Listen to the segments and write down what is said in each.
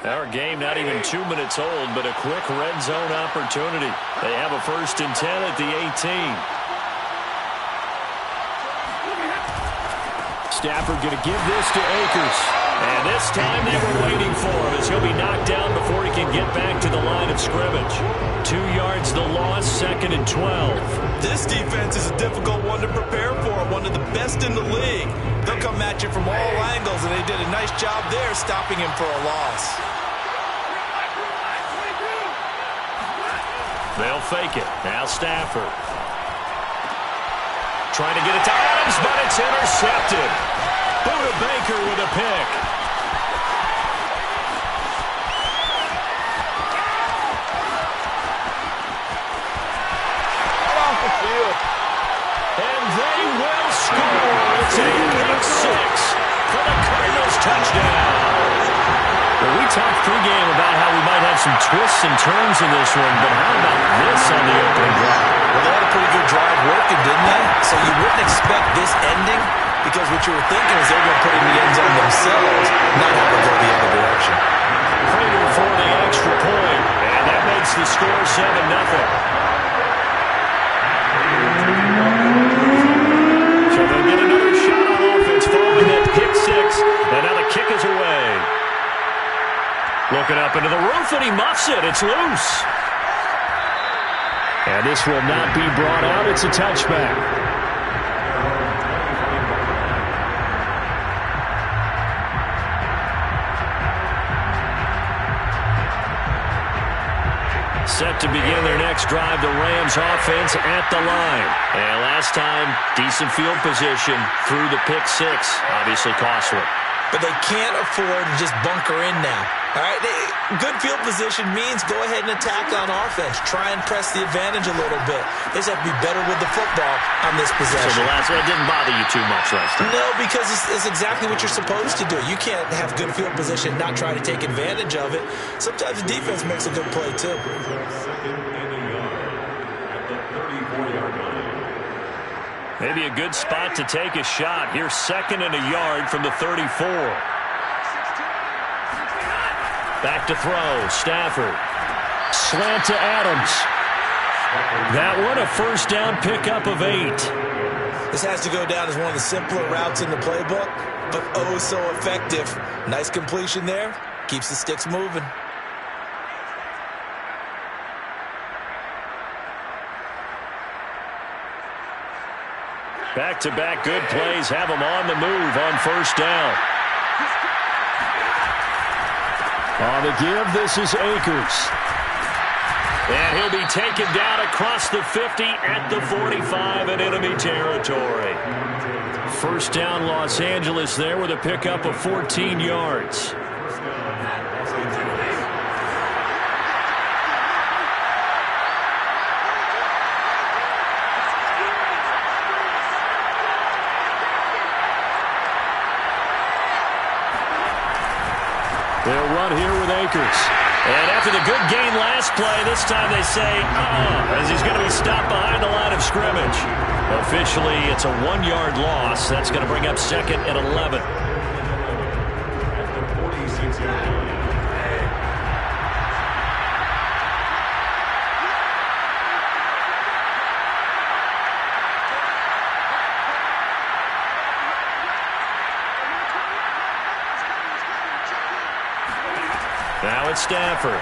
Our game not even 2 minutes old, but a quick red zone opportunity. They have a 1st and 10 at the 18. Stafford going to give this to Akers. And this time they were waiting for him as he'll be knocked down before he can get back to the line of scrimmage. 2 yards the loss, 2nd and 12. This defense is a difficult one to prepare for, one of the best in the league. They'll come at you from all angles, and they did a nice job there stopping him for a loss. They'll fake it. Now Stafford. Trying to get it to Adams, but it's intercepted. Buda Baker with a pick. Off the field. And they will score. It's a pick six for the Cardinals touchdown. Well, we talked pregame about how we might have some twists and turns in this one, but how about this on the opening drive? Well, they had a pretty good drive working, didn't they? So you wouldn't expect this ending, because what you were thinking is they're going to put it in the end zone themselves, not have it go the other direction. Prater for the extra point, and that makes the score 7-0. So they'll get another shot on offense following that pick six, and now the kick is away. Looking up into the roof, and he muffs it. It's loose. And this will not be brought out. It's a touchback. Set to begin their next drive, the Rams offense at the line. And last time, decent field position through the pick six. Obviously costly. But they can't afford to just bunker in now. All right, good field position means go ahead and attack on offense. Try and press the advantage a little bit. They just have to be better with the football on this possession. So the last one didn't bother you too much last time? No, because it's exactly what you're supposed to do. You can't have good field position and not try to take advantage of it. Sometimes the defense makes a good play, too. Maybe a good spot to take a shot. Here's 2nd and a yard from the 34. Back to throw. Stafford. Slant to Adams. That one a 1st down pickup of 8. This has to go down as one of the simpler routes in the playbook, but oh so effective. Nice completion there. Keeps the sticks moving. Back-to-back good plays have them on the move on 1st down. On the give, this is Akers. And he'll be taken down across the 50 at the 45 in enemy territory. 1st down Los Angeles there with a pickup of 14 yards. They'll run here with Akers. And after the good gain last play, this time they say, as he's going to be stopped behind the line of scrimmage. Officially, it's a 1-yard loss. That's going to bring up 2nd and 11. Now it's Stafford.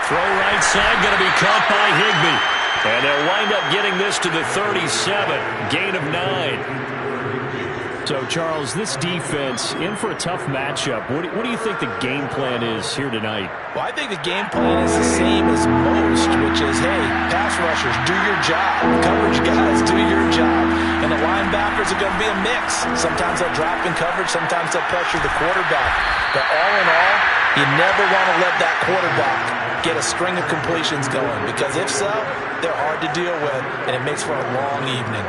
Throw right side, going to be caught by Higbee. And they'll wind up getting this to the 37. Gain of 9. So, Charles, this defense in for a tough matchup. What do you think the game plan is here tonight? Well, I think the game plan is the same as most, which is, hey, pass rushers, do your job. Coverage guys, do your job. And the linebackers are going to be a mix. Sometimes they'll drop in coverage. Sometimes they'll pressure the quarterback. But all in all, you never want to let that quarterback get a string of completions going, because if so, they're hard to deal with, and it makes for a long evening.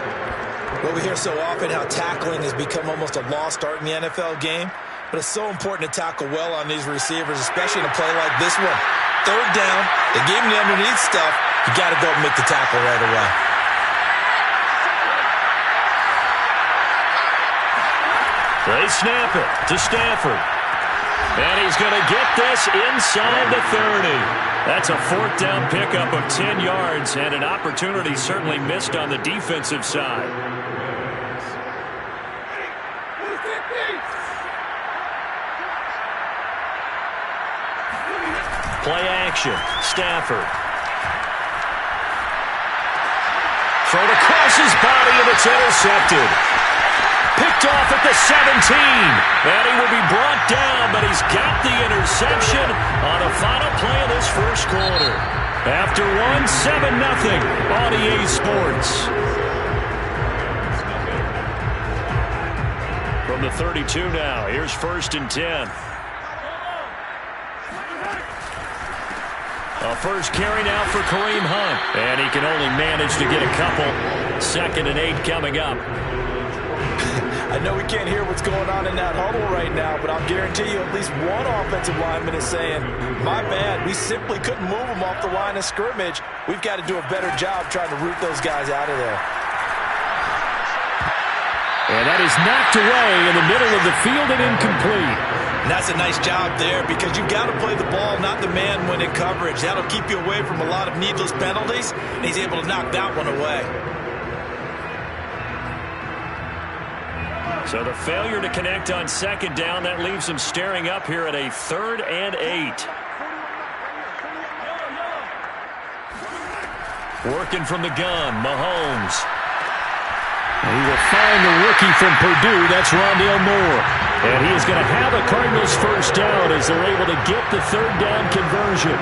Well, we hear so often how tackling has become almost a lost art in the NFL game, but it's so important to tackle well on these receivers, especially in a play like this one. 3rd down, they gave him the underneath stuff, you got to go and make the tackle right away. They snap it to Stafford. And he's going to get this inside the 30. That's a fourth down pickup of 10 yards and an opportunity certainly missed on the defensive side. Play action. Stafford. Thrown across his body, and it's intercepted. Picked off at the 17. And he will be brought down, but he's got the interception on the final play of this first quarter. After 7-0 on EA Sports. From the 32 now, here's 1st and 10. A first carry now for Kareem Hunt. And he can only manage to get a couple. 2nd and 8 coming up. I know we can't hear what's going on in that huddle right now, but I'll guarantee you at least one offensive lineman is saying, my bad, we simply couldn't move them off the line of scrimmage. We've got to do a better job trying to root those guys out of there. And that is knocked away in the middle of the field and incomplete. And that's a nice job there because you've got to play the ball, not the man when in coverage. That'll keep you away from a lot of needless penalties, and he's able to knock that one away. So the failure to connect on 2nd down, that leaves him staring up here at a 3rd and 8. Working from the gun, Mahomes. He will find the rookie from Purdue. That's Rondale Moore. And he is going to have a Cardinals first down as they're able to get the 3rd down conversion.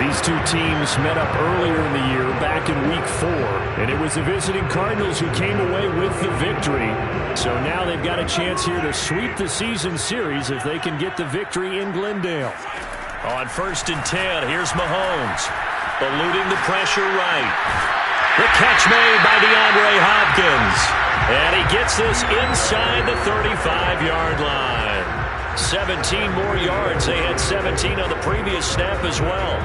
These two teams met up earlier in the year, back in Week 4. And it was the visiting Cardinals who came away with the victory. So now they've got a chance here to sweep the season series if they can get the victory in Glendale. On 1st and 10, here's Mahomes. Eluding the pressure right. The catch made by DeAndre Hopkins. And he gets this inside the 35-yard line. 17 more yards. They had 17 on the previous snap as well.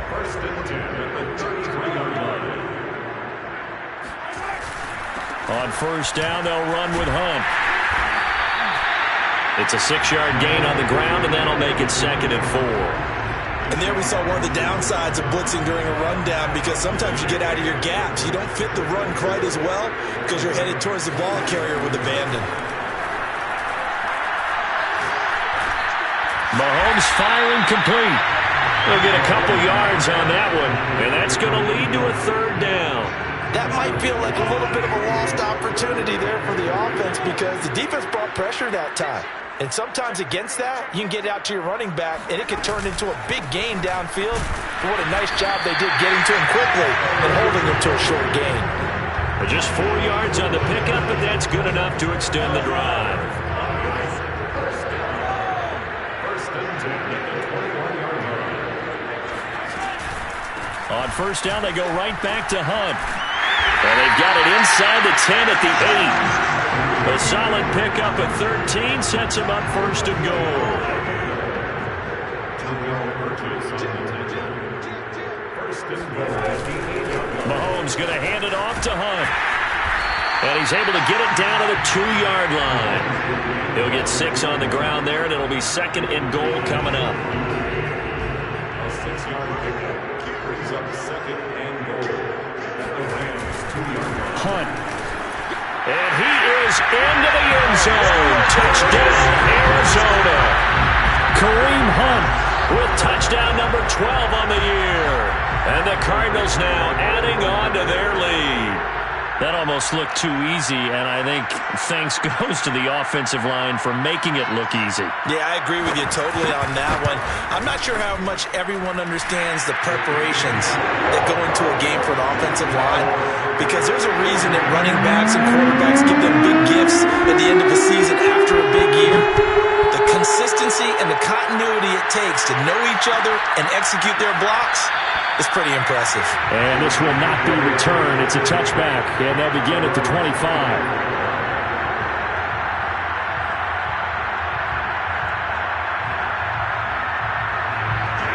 1st and 10 at the 33-yard line. On 1st down, they'll run with Hunt. It's a 6-yard gain on the ground, and that'll make it 2nd and 4. And there we saw one of the downsides of blitzing during a rundown because sometimes you get out of your gaps. You don't fit the run quite as well because you're headed towards the ball carrier with abandon. Mahomes firing complete. He'll get a couple yards on that one, and that's going to lead to a 3rd down. That might feel like a little bit of a lost opportunity there for the offense because the defense brought pressure that time. And sometimes against that, you can get out to your running back, and it can turn into a big gain downfield. But what a nice job they did getting to him quickly and holding him to a short gain. Just 4 yards on the pickup, but that's good enough to extend the drive. 1st and 10 at the 21-yard line. On 1st down, they go right back to Hunt. And they've got it inside the 10 at the 8. A solid pickup at 13 sets him up 1st and goal. Mahomes going to hand it off to Hunt. And he's able to get it down to the 2-yard line. He'll get 6 on the ground there, and it'll be 2nd and goal coming up. A 6-yard pickup brings up 2nd and goal at the Rams' 2-yard line. Hunt. And he is into the end zone. Touchdown, Arizona. Kareem Hunt with touchdown number 12 on the year. And the Cardinals now adding on to their lead. That almost looked too easy, and I think thanks goes to the offensive line for making it look easy. Yeah, I agree with you totally on that one. I'm not sure how much everyone understands the preparations that go into a game for an offensive line, because there's a reason that running backs and quarterbacks give them big gifts at the end of the season after a big year. The consistency and the continuity it takes to know each other and execute their blocks is pretty impressive. And this will not be returned. It's a touchback, and they'll begin at the 25.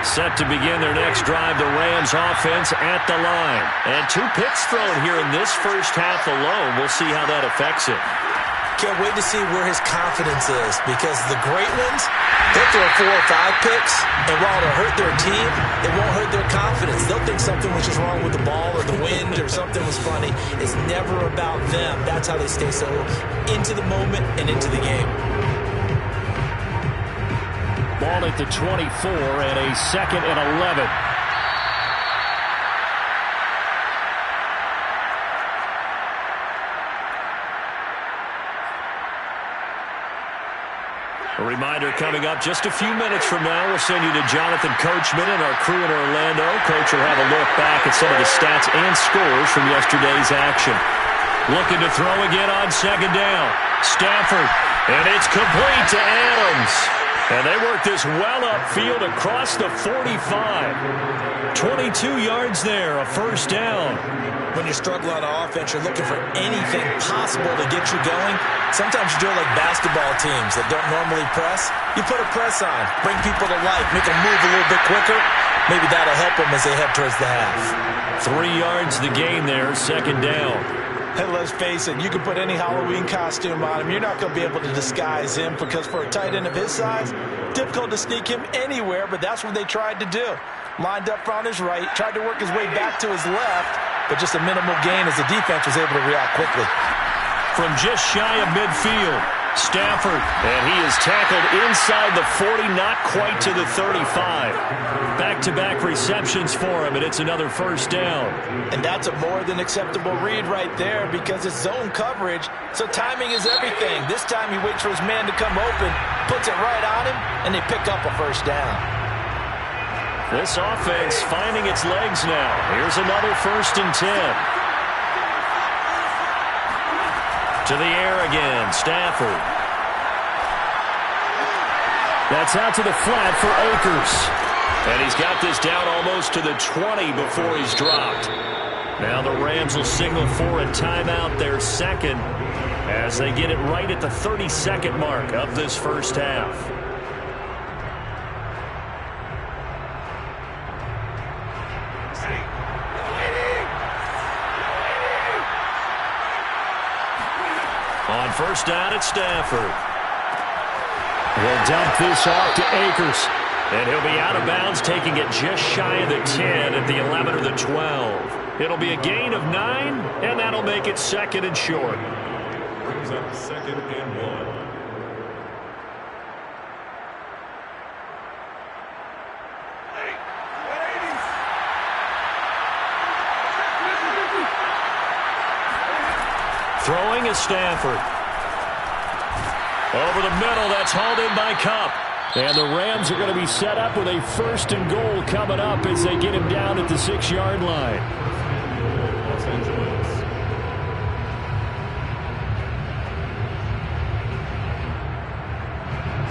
Set to begin their next drive, the Rams offense at the line. And 2 picks thrown here in this first half alone. We'll see how that affects it. Can't wait to see where his confidence is, because the great ones, they'll throw 4 or 5 picks, and while it'll hurt their team, it won't hurt their confidence. They'll think something was just wrong with the ball or the wind or something was funny. It's never about them. That's how they stay so into the moment and into the game. Ball at the 24 and a 2nd and 11. A reminder coming up just a few minutes from now. We'll send you to Jonathan Coachman and our crew in Orlando. Coach will have a look back at some of the stats and scores from yesterday's action. Looking to throw again on 2nd down. Stafford, and it's complete to Adams. And they work this well upfield across the 45. 22 yards there, a 1st down. When you're struggling on offense, you're looking for anything possible to get you going. Sometimes you do it like basketball teams that don't normally press. You put a press on, bring people to life, make them move a little bit quicker. Maybe that'll help them as they head towards the half. 3 yards the gain there, 2nd down. And let's face it, you can put any Halloween costume on him. You're not going to be able to disguise him, because for a tight end of his size, difficult to sneak him anywhere, but that's what they tried to do. Lined up on his right, tried to work his way back to his left, but just a minimal gain as the defense was able to react quickly. From just shy of midfield, Stafford, and he is tackled inside the 40, not quite to the 35. Back-to-back receptions for him, and it's another 1st down. And that's a more than acceptable read right there, because it's zone coverage, so timing is everything. This time he waits for his man to come open, puts it right on him, and they pick up a 1st down. This offense finding its legs now. Here's another 1st and 10. To the air again, Stafford. That's out to the flat for Akers. And he's got this down almost to the 20 before he's dropped. Now the Rams will signal for a timeout, their 2nd, as they get it right at the 32nd mark of this 1st half. On 1st down, it's Stafford. He'll dump this off to Akers. And he'll be out of bounds, taking it just shy of the 10 at the 11 or the 12. It'll be a gain of 9, and that'll make it 2nd and short. Brings up 2nd and 1. Throwing is Stafford. Over the middle, that's hauled in by Kupp. And the Rams are going to be set up with a 1st and goal coming up as they get him down at the 6-yard line. Los Angeles.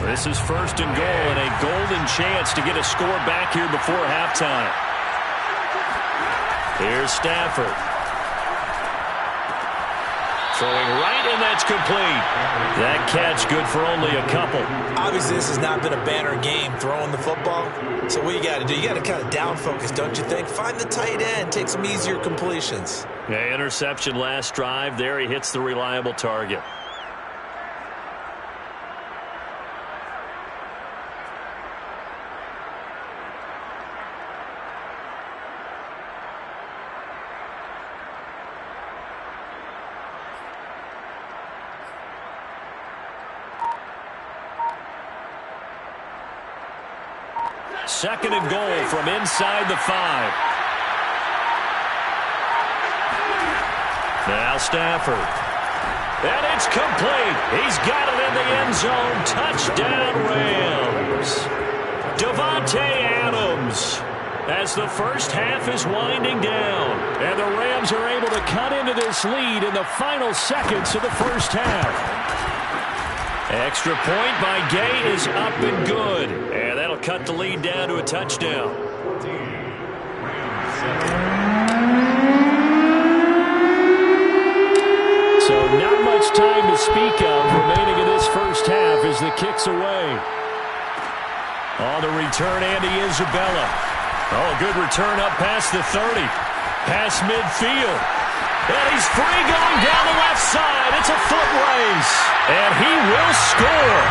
This is 1st and goal, and a golden chance to get a score back here before halftime. Here's Stafford. Throwing right, and that's complete. That catch good for only a couple. Obviously, this has not been a banner game throwing the football. So what you got to do, you got to kind of down focus, don't you think? Find the tight end, take some easier completions. Yeah, interception last drive. There he hits the reliable target. Second and goal from inside the 5. Now Stafford. And it's complete. He's got it in the end zone. Touchdown Rams. Davante Adams. As the 1st half is winding down. And the Rams are able to cut into this lead in the final seconds of the 1st half. Extra point by Gay is up and good. And that'll cut the lead down to a touchdown. So not much time to speak of remaining in this 1st half as the kick's away. On the return, Andy Isabella. Oh, good return up past the 30. Past midfield. And he's free going down the left side. It's a foot race. And he will score.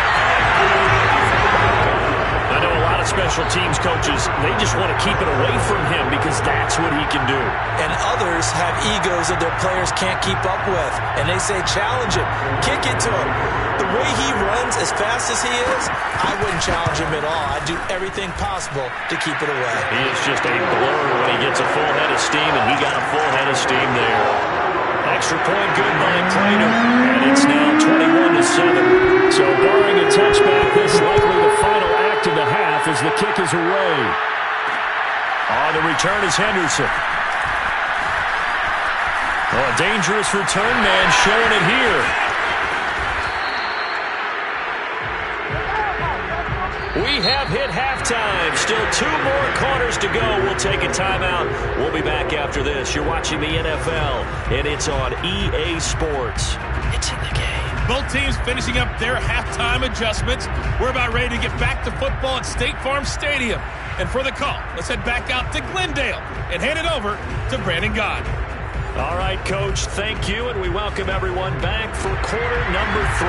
I know a lot of special teams coaches, they just want to keep it away from him because that's what he can do. And others have egos that their players can't keep up with. And they say, challenge him, kick it to him. The way he runs as fast as he is, I wouldn't challenge him at all. I'd do everything possible to keep it away. He is just a blur when he gets a full head of steam, and he got a full head of steam there. Extra point good by Prater, and it's now 21-7. So barring a touchback, this likely the final act of the half as the kick is away. On the return is Henderson. Oh, a dangerous return man showing it here. We have hit halftime. Still 2 more quarters to go. We'll take a timeout. We'll be back after this. You're watching the NFL, and it's on EA Sports. It's in the game. Both teams finishing up their halftime adjustments. We're about ready to get back to football at State Farm Stadium. And for the call, let's head back out to Glendale and hand it over to Brandon Gaudin. All right, Coach, thank you, and we welcome everyone back for quarter number 3.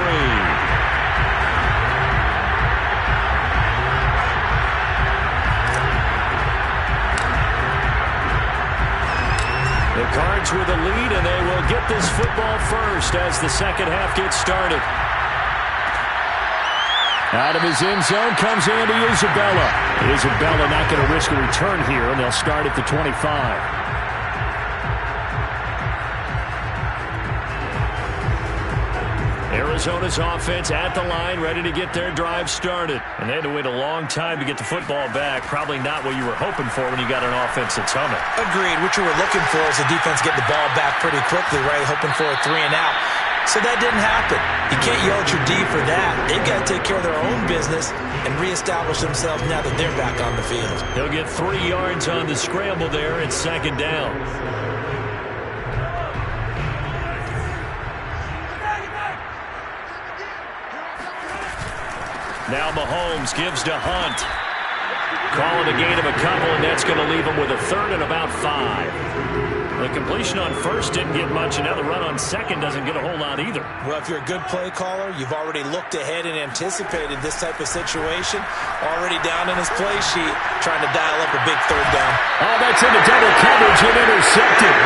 The Cards with a lead, and they will get this football first as the second half gets started. Out of his end zone comes Andy Isabella. Isabella not going to risk a return here, and they'll start at the 25. Arizona's offense at the line, ready to get their drive started. And they had to wait a long time to get the football back. Probably not what you were hoping for when you got an offense that's humming. Agreed. What you were looking for is the defense getting the ball back pretty quickly, right? Hoping for a 3 and out. So that didn't happen. You can't yell at your D for that. They've got to take care of their own business and reestablish themselves now that they're back on the field. He'll get 3 yards on the scramble there. It's second down. Now Mahomes gives to Hunt. Calling a gain of a couple, and that's going to leave him with a third and about 5. The completion on first didn't get much, and now the run on second doesn't get a whole lot either. Well, if you're a good play caller, you've already looked ahead and anticipated this type of situation. Already down in his play sheet, trying to dial up a big third down. Oh, that's into double coverage and intercepted.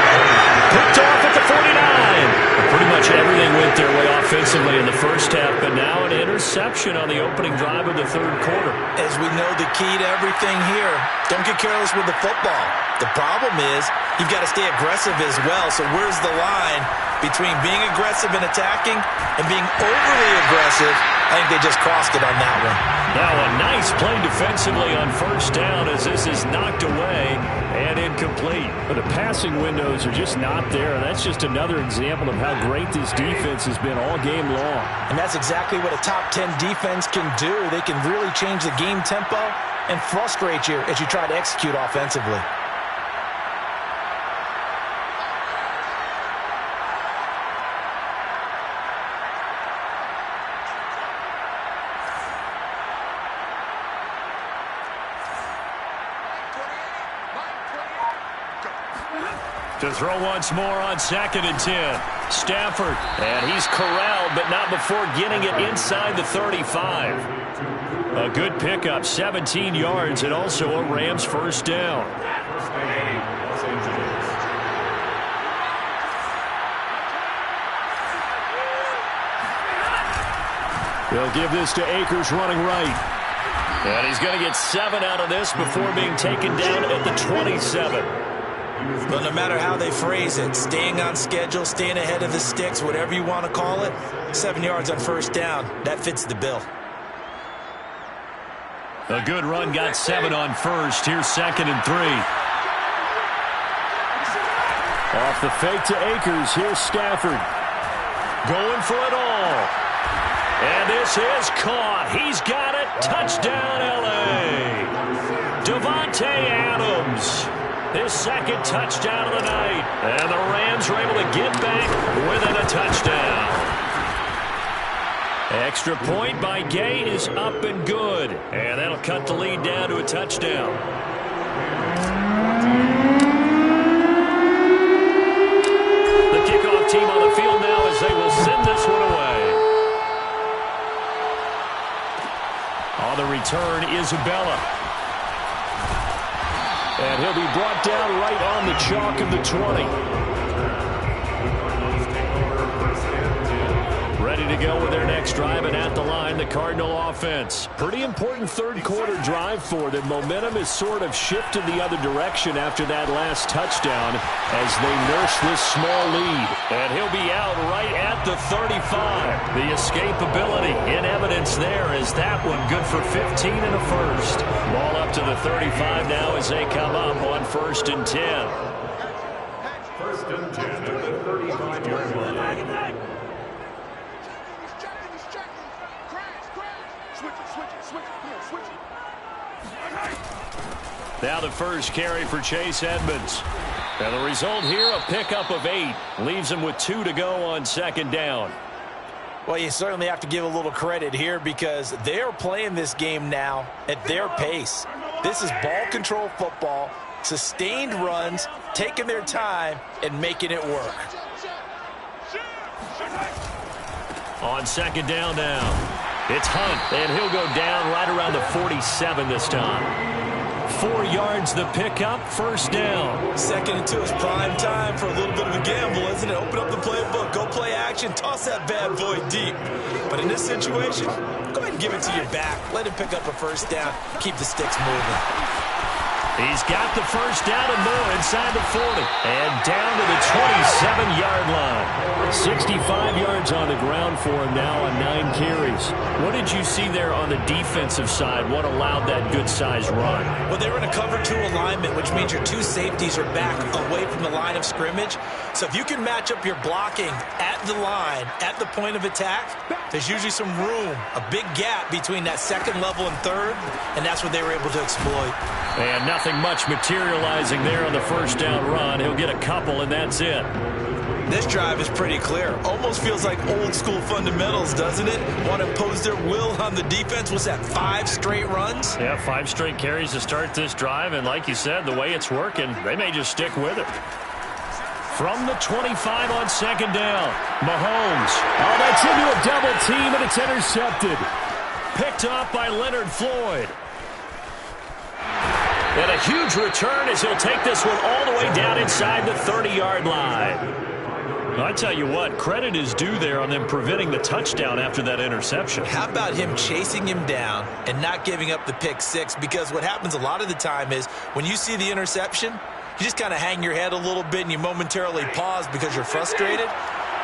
Picked off at the 49. Pretty much everything went their way offensively in the first half, but now an interception on the opening drive of the third quarter. As we know, the key to everything here, don't get careless with the football. The problem is you've got to stay aggressive as well. So where's the line between being aggressive and attacking and being overly aggressive? I think they just crossed it on that one. Now a nice play defensively on first down as this is knocked away and incomplete. But the passing windows are just not there. That's just another example of how great this defense has been all game long. And that's exactly what a top 10 defense can do. They can really change the game tempo and frustrate you as you try to execute offensively. To throw once more on 2nd and 10. Stafford, and he's corralled, but not before getting it inside the 35. A good pickup, 17 yards, and also a Rams first down. They'll give this to Akers running right. And he's going to get 7 out of this before being taken down at the 27. But no matter how they phrase it, staying on schedule, staying ahead of the sticks, whatever you want to call it, 7 yards on first down, that fits the bill. A good run got 7 on first. Here's 2nd and 3. Off the fake to Akers. Here's Stafford. Going for it all. And this is caught. He's got it. Touchdown, L.A. Davante Adams. His second touchdown of the night. And the Rams are able to get back within a touchdown. Extra point by Gay is up and good. And that'll cut the lead down to a touchdown. Isabella. And he'll be brought down right on the chalk of the 20. Ready to go with their next drive, and at the line, the Cardinal offense. Pretty important third-quarter drive for them. Momentum has sort of shifted the other direction after that last touchdown as they nurse this small lead. And he'll be out right at the 35. The escapability in evidence there as that one good for 15 and a first. Ball up to the 35 now as they come up on 1st and 10. 1st and 10 at the 35-yard line. Now the first carry for Chase Edmonds. And the result here, a pickup of 8. Leaves him with 2 to go on 2nd down. Well, you certainly have to give a little credit here because they're playing this game now at their pace. This is ball control football, sustained runs, taking their time, and making it work. On 2nd down now. It's Hunt, and he'll go down right around the 47 this time. 4 yards the pickup, 1st down. 2nd and 2 is prime time for a little bit of a gamble, isn't it? Open up the playbook, go play action, toss that bad boy deep. But in this situation, go ahead and give it to your back. Let him pick up a 1st down, keep the sticks moving. He's got the 1st down and more inside the 40. And down to the 27-yard line. 65 yards on the ground for him now on 9 carries. What did you see there on the defensive side? What allowed that good-sized run? Well, they were in a cover 2 alignment, which means your 2 safeties are back away from the line of scrimmage. So if you can match up your blocking at the line, at the point of attack, there's usually some room, a big gap between that 2nd level and 3rd, and that's what they were able to exploit. And nothing much materializing there on the 1st down run. He'll get a couple, and that's it. This drive is pretty clear. Almost feels like old-school fundamentals, doesn't it? Want to impose their will on the defense. What's that, 5 straight runs? Yeah, 5 straight carries to start this drive, and like you said, the way it's working, they may just stick with it. From the 25 on 2nd down, Mahomes. Oh, that's into a double team, and it's intercepted. Picked up by Leonard Floyd. And a huge return as he'll take this one all the way down inside the 30-yard line. I tell you what, credit is due there on them preventing the touchdown after that interception. How about him chasing him down and not giving up the pick 6? Because what happens a lot of the time is when you see the interception, you just kind of hang your head a little bit and you momentarily pause because you're frustrated.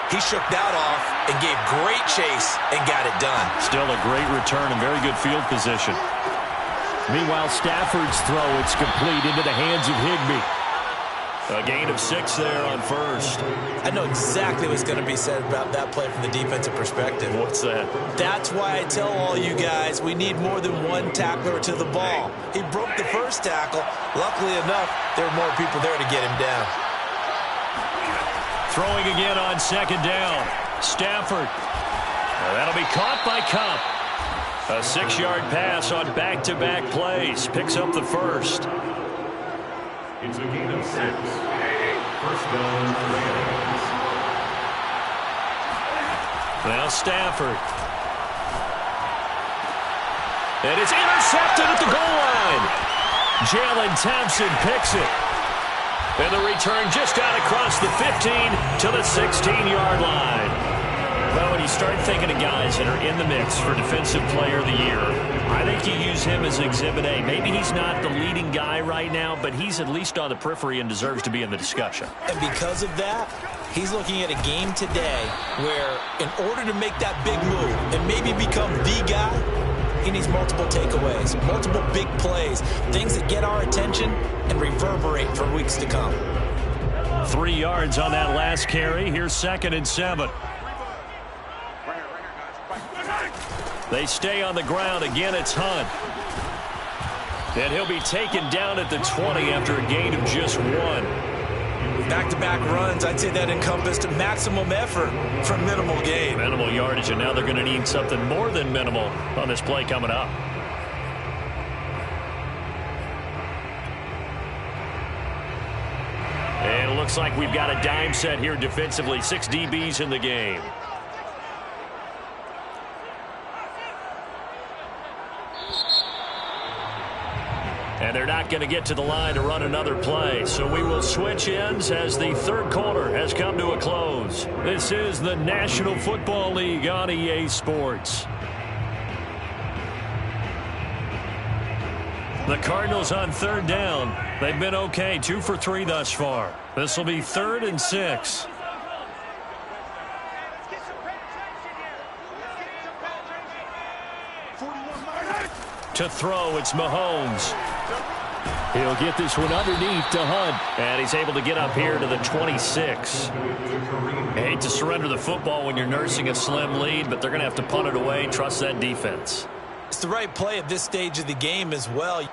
He shook that off and gave great chase and got it done. Still a great return and very good field position. Meanwhile, Stafford's throw, it's complete into the hands of Higbee. A gain of 6 there on 1st. I know exactly what's going to be said about that play from the defensive perspective. What's that? That's why I tell all you guys we need more than 1 tackler to the ball. He broke the 1st tackle. Luckily enough, there were more people there to get him down. Throwing again on 2nd down. Stafford. That'll be caught by Kupp. A 6-yard pass on back-to-back plays. Picks up the 1st. It's a gain of 6. 1st down, Rams. Now Stafford. And it's intercepted at the goal line. Jalen Thompson picks it. And the return just got across the 15 to the 16-yard line. Well, when you start thinking of guys that are in the mix for Defensive Player of the Year, I think you use him as Exhibit A. Maybe he's not the leading guy right now, but he's at least on the periphery and deserves to be in the discussion. And because of that, he's looking at a game today where in order to make that big move and maybe become the guy, he needs multiple takeaways, multiple big plays, things that get our attention and reverberate for weeks to come. 3 yards on that last carry. Here's 2nd and 7. They stay on the ground. Again, it's Hunt. And he'll be taken down at the 20 after a gain of just 1. Back-to-back runs, I'd say that encompassed maximum effort for minimal gain. Minimal yardage, and now they're going to need something more than minimal on this play coming up. And it looks like we've got a dime set here defensively. 6 DBs in the game. And they're not going to get to the line to run another play. So we will switch ends as the third quarter has come to a close. This is the National Football League on EA Sports. The Cardinals on third down. They've been okay, 2 for 3 thus far. This will be 3rd and 6. To throw, it's Mahomes. He'll get this one underneath to Hunt. And he's able to get up here to the 26. I hate to surrender the football when you're nursing a slim lead, but they're going to have to punt it away. Trust that defense. It's the right play at this stage of the game as well.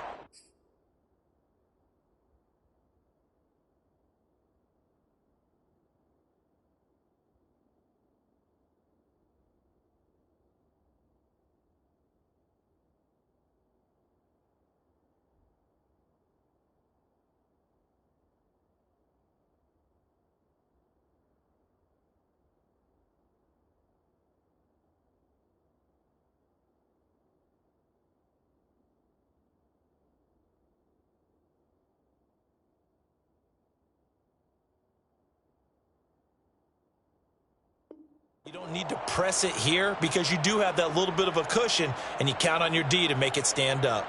You don't need to press it here because you do have that little bit of a cushion, and you count on your D to make it stand up.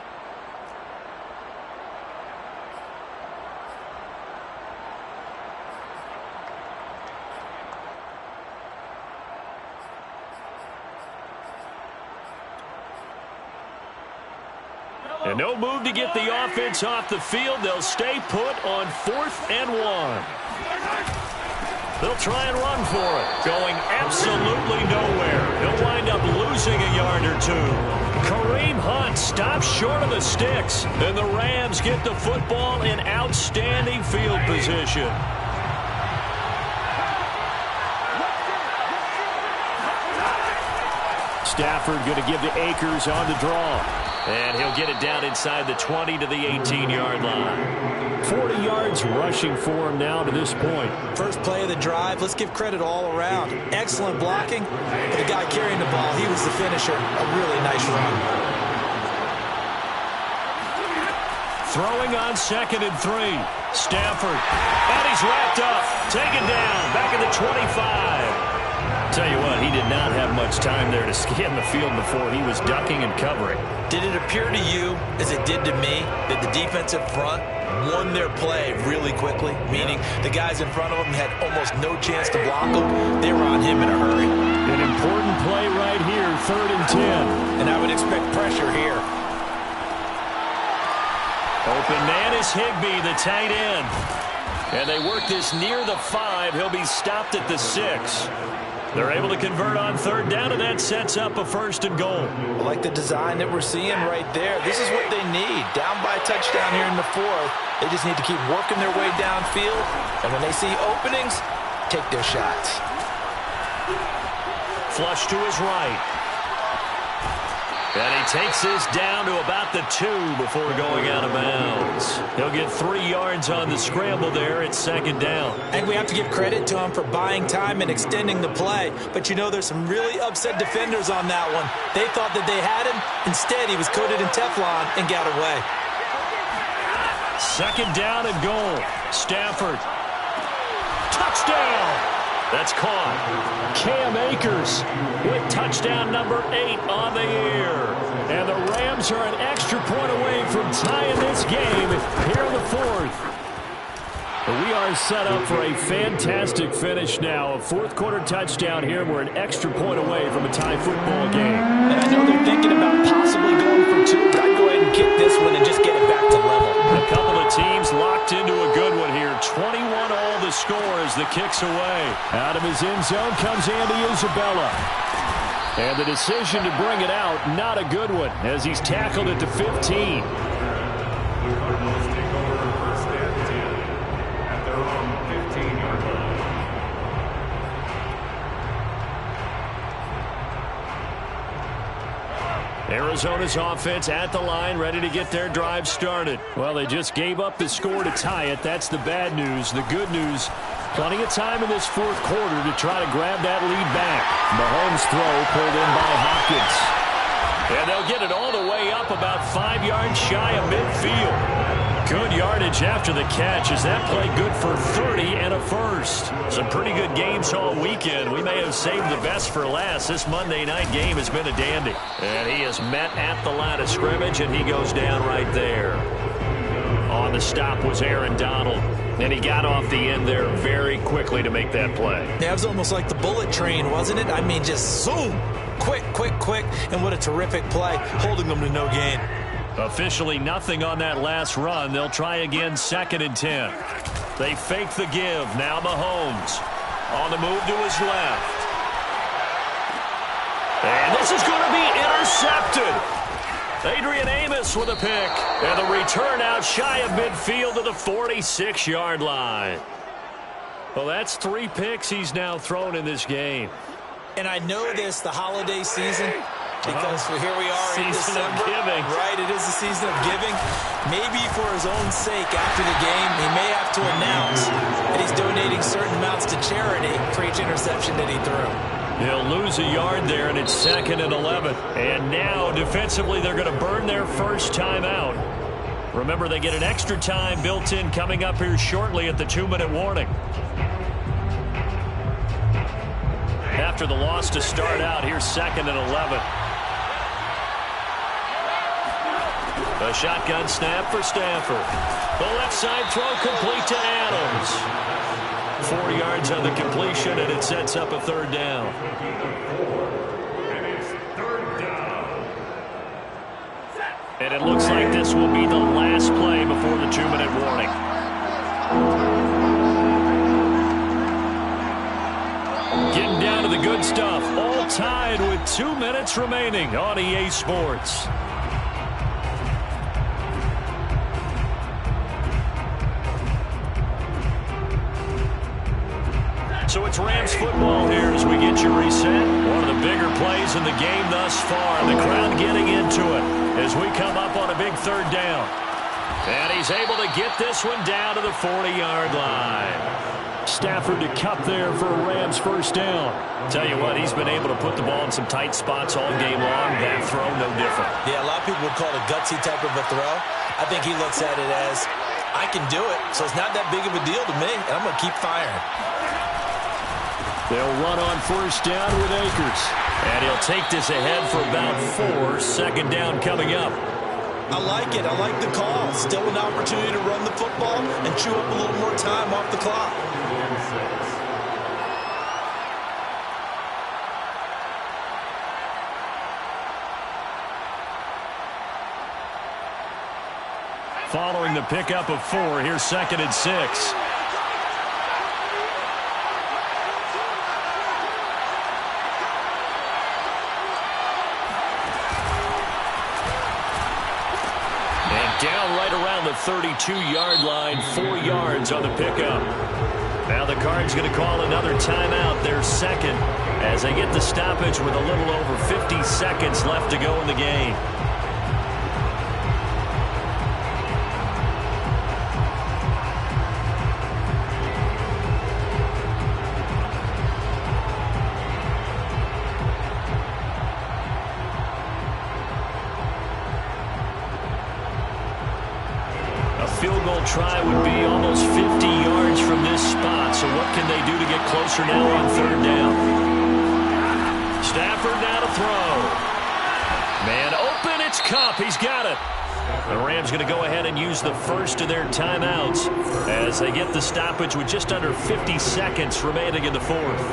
And no move to get the offense off the field. They'll stay put on 4th and 1. They'll try and run for it. Going absolutely nowhere. He'll wind up losing a yard or 2. Kareem Hunt stops short of the sticks. And the Rams get the football in outstanding field position. Stafford going to give to Akers on the draw. And he'll get it down inside the 20 to the 18-yard line. 40 yards rushing for him now to this point. First play of the drive, let's give credit all around. Excellent blocking. The guy carrying the ball, he was the finisher. A really nice run. Throwing on 2nd and 3. Stafford. And he's wrapped up. Taken down. Back at the 25. Tell you what, he did not have much time there to scan the field before he was ducking and covering. Did it appear to you, as it did to me, that the defensive front won their play really quickly? Meaning the guys in front of him had almost no chance to block him. They were on him in a hurry. An important play right here, 3rd and 10. And I would expect pressure here. Open man is Higbee, the tight end. And they work this near the 5. He'll be stopped at the 6. They're able to convert on 3rd down, and that sets up a 1st and goal. I like the design that we're seeing right there. This is what they need. Down by a touchdown here in the 4th. They just need to keep working their way downfield. And when they see openings, take their shots. Flush to his right. And he takes this down to about the 2 before going out of bounds. He'll get 3 yards on the scramble there at 2nd down. I think we have to give credit to him for buying time and extending the play. But you know, there's some really upset defenders on that one. They thought that they had him. Instead, he was coated in Teflon and got away. 2nd down and goal. Stafford. Touchdown! That's caught. Cam Akers with touchdown number 8 on the year. And the Rams are an extra point away from tying this game here in the 4th. We are set up for a fantastic finish now. A 4th quarter touchdown here. We're an extra point away from a tie football game. And I know they're thinking about possibly going for 2, but I'd go ahead and kick this one and just get it back to level. A couple of teams locked into a good one here. 21 all the score as the kick's away. Out of his end zone comes Andy Isabella. And the decision to bring it out, not a good one, as he's tackled it to 15. Arizona's offense at the line, ready to get their drive started. Well, they just gave up the score to tie it. That's the bad news. The good news, plenty of time in this 4th quarter to try to grab that lead back. Mahomes' throw pulled in by Hopkins. And they'll get it all the way up about 5 yards shy of midfield. Good yardage after the catch as that play good for 30 and a first. Some pretty good games all weekend. We may have saved the best for last. This Monday night game has been a dandy. And he is met at the line of scrimmage, and he goes down right there. On the stop was Aaron Donald. And he got off the end there very quickly to make that play. Yeah, it was almost like the bullet train, wasn't it? I mean, just zoom. Quick, quick, quick. And what a terrific play, holding them to no gain. Officially nothing on that last run. They'll try again, 2nd and 10. They fake the give. Now Mahomes on the move to his left. And this is going to be intercepted. Adrian Amos with a pick. And the return out shy of midfield to the 46-yard line. Well, that's 3 picks he's now thrown in this game. And I know this, the holiday season, because here we are in December. Giving. Right, it is the season of giving. Maybe for his own sake after the game, he may have to announce that he's donating certain amounts to charity for each interception that he threw. He'll lose a yard there, and it's 2nd and 11. And now, defensively, they're going to burn their first time out. Remember, they get an extra time built in coming up here shortly at the 2-minute warning. After the loss to start out, here's 2nd and 11. A shotgun snap for Stafford. The left side throw complete to Adams. 4 yards on the completion, and it sets up a 3rd down. And it's 3rd down. And it looks like this will be the last play before the 2-minute warning. Getting down to the good stuff. All tied with 2 minutes remaining on EA Sports. So it's Rams football here as we get you reset. One of the bigger plays in the game thus far. The crowd getting into it as we come up on a big 3rd down. And he's able to get this one down to the 40-yard line. Stafford to cut there for a Rams first down. Tell you what, he's been able to put the ball in some tight spots all game long. That throw, no different. Yeah, a lot of people would call it a gutsy type of a throw. I think he looks at it as, I can do it, so it's not that big of a deal to me, and I'm going to keep firing. They'll run on first down with Akers. And he'll take this ahead for about 4. 2nd down coming up. I like it. I like the call. Still an opportunity to run the football and chew up a little more time off the clock. Following the pickup of 4, here's 2nd and 6. Down right around the 32-yard line, 4 yards on the pickup. Now the Cards going to call another timeout, their 2nd, as they get the stoppage with a little over 50 seconds left to go in the game. Field goal try would be almost 50 yards from this spot. So what can they do to get closer now on 3rd down? Stafford now to throw. Man open, it's Kupp. He's got it. The Rams going to go ahead and use the first of their timeouts as they get the stoppage with just under 50 seconds remaining in the 4th.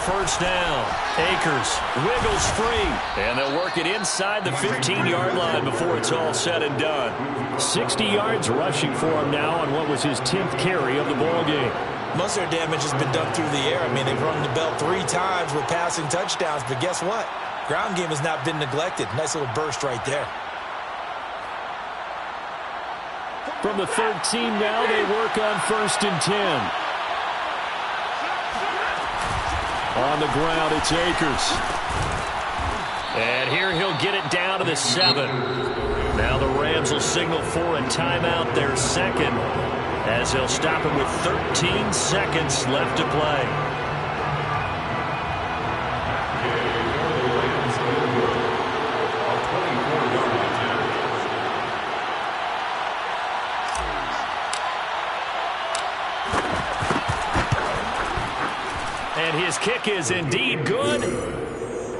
First down. Akers wiggles free. And they'll work it inside the 15-yard line before it's all said and done. 60 yards rushing for him now on what was his 10th carry of the ball game. Most of their damage has been done through the air. I mean, they've rung the bell 3 times with passing touchdowns. But guess what? Ground game has not been neglected. Nice little burst right there. From the 13 now, they work on 1st and 10. On the ground, it's Akers. And here he'll get it down to the 7. Now the Rams will signal for a timeout, their 2nd. as they'll stop him with 13 seconds left to play. And his kick is indeed good.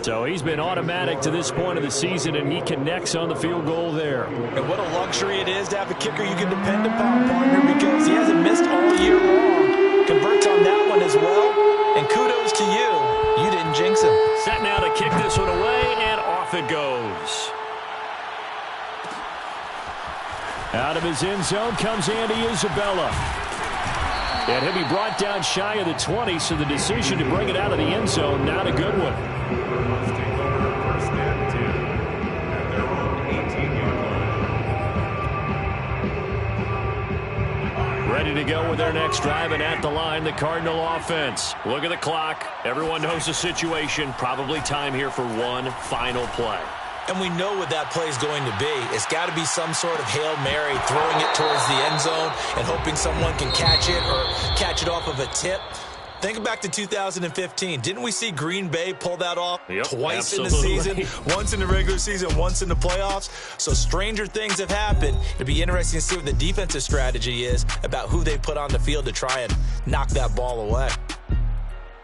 So he's been automatic to this point of the season, and he connects on the field goal there. And what a luxury it is to have a kicker you can depend upon, partner, because he hasn't missed all year long. Converts on that one as well, and kudos to you. You didn't jinx him. Set now to kick this one away, and off it goes. Out of his end zone comes Andy Isabella. And he'll be brought down shy of the 20, so the decision to bring it out of the end zone, not a good one. Let's take over first and 10 at their own 18-yard line. Ready to go with their next drive, and at the line, the Cardinal offense. Look at the clock. Everyone knows the situation. Probably time here for one final play. And we know what that play is going to be. It's got to be some sort of Hail Mary, throwing it towards the end zone and hoping someone can catch it or catch it off of a tip. Think back to 2015. Didn't we see Green Bay pull that off twice absolutely. in the season? Once in the regular season, once in the playoffs. So stranger things have happened. It'll be interesting to see what the defensive strategy is about who they put on the field to try and knock that ball away.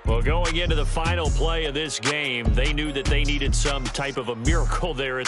Well, going into the final play of this game, they knew that they needed some type of a miracle there at the